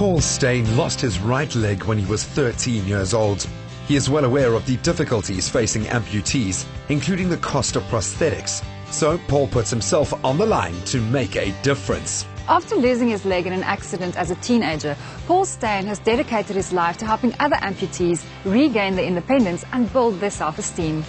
Paul Steyn lost his right leg when he was 13 years old. He is well aware of the difficulties facing amputees, including the cost of prosthetics. So Paul puts himself on the line to make a difference. After losing his leg in an accident as a teenager, Paul Steyn has dedicated his life to helping other amputees regain their independence and build their self-esteem.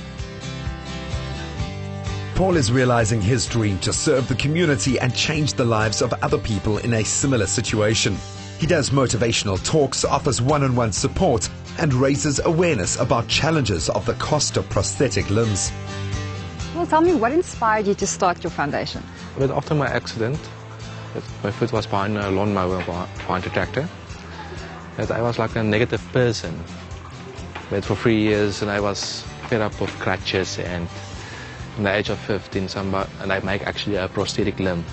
Paul is realizing his dream to serve the community and change the lives of other people in a similar situation. He does motivational talks, offers one-on-one support, and raises awareness about challenges of the cost of prosthetic limbs. Well, tell me, what inspired you to start your foundation? But after my accident, my foot was behind a lawnmower, behind a tractor. That I was like a negative person. But for 3 years, and I was fed up with crutches, and at the age of 15, and I make actually a prosthetic limb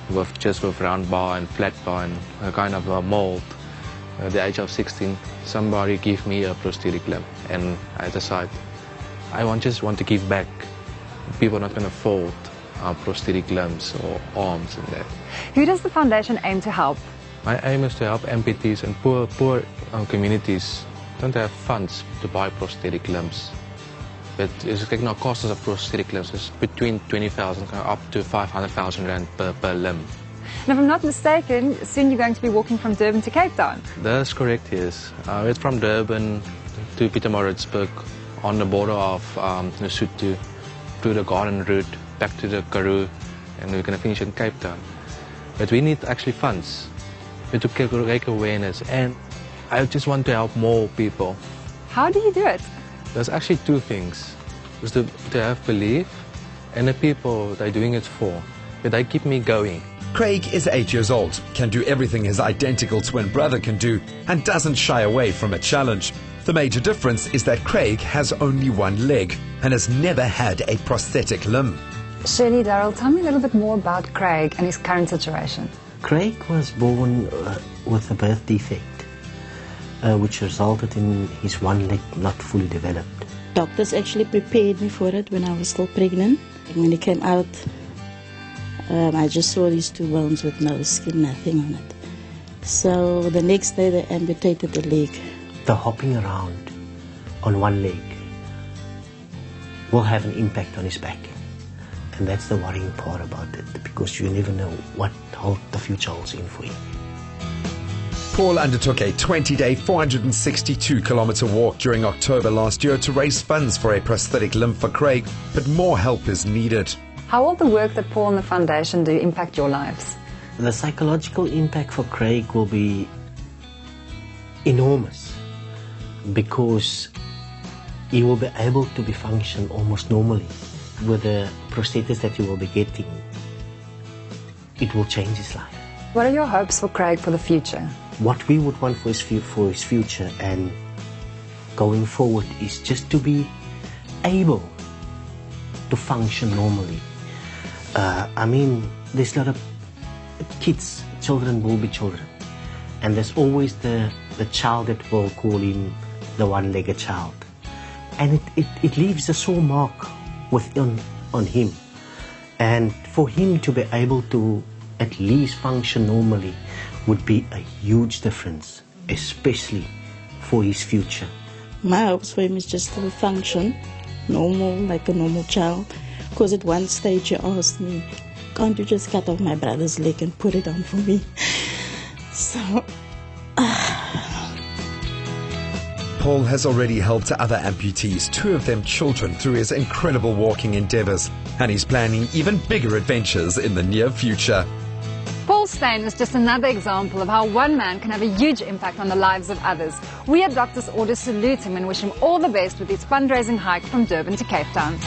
with round bar and flat bar and a kind of a mold. At the age of 16, somebody gave me a prosthetic limb, and I decided just want to give back. People are not going to afford prosthetic limbs or arms and that. Who does the foundation aim to help? My aim is to help amputees and poor communities don't have funds to buy prosthetic limbs. But it's like no cost of prosthetic limbs is between 20,000 up to 500,000 rand per limb. And if I'm not mistaken, soon you're going to be walking from Durban to Cape Town. That's correct, yes. It's from Durban to Pietermaritzburg on the border of Lesotho, through the Garden Route, back to the Karoo, and we're going to finish in Cape Town. But we need actually funds. We need to make awareness, and I just want to help more people. How do you do it? There's actually two things. It's to have belief, and the people they're doing it for. But they keep me going. Craig is 8 years old, can do everything his identical twin brother can do, and doesn't shy away from a challenge. The major difference is that Craig has only one leg and has never had a prosthetic limb. Shirley, Darryl, tell me a little bit more about Craig and his current situation. Craig was born with a birth defect, which resulted in his one leg not fully developed. Doctors actually prepared me for it when I was still pregnant. When he came out, I just saw these two bones with no skin, nothing on it. So the next day they amputated the leg. The hopping around on one leg will have an impact on his back. And that's the worrying part about it, because you never know what the future holds in for you. Paul undertook a 20-day, 462-kilometer walk during October last year to raise funds for a prosthetic limb for Craig, but more help is needed. How will the work that Paul and the foundation do impact your lives? The psychological impact for Craig will be enormous, because he will be able to be function almost normally. With the prosthetics that he will be getting, it will change his life. What are your hopes for Craig for the future? What we would want for his future and going forward is just to be able to function normally. I mean, there's a lot of kids, children will be children. And there's always the child that will call him the one-legged child. And it leaves a sore mark on him. And for him to be able to at least function normally would be a huge difference, especially for his future. My hopes for him is just to function normal, like a normal child. Because at one stage he asked me, can't you just cut off my brother's leg and put it on for me? So... Paul has already helped other amputees, 2 of them children, through his incredible walking endeavors, and he's planning even bigger adventures in the near future. Paul Steyn is just another example of how one man can have a huge impact on the lives of others. We at Doctors Order salute him and wish him all the best with his fundraising hike from Durban to Cape Town.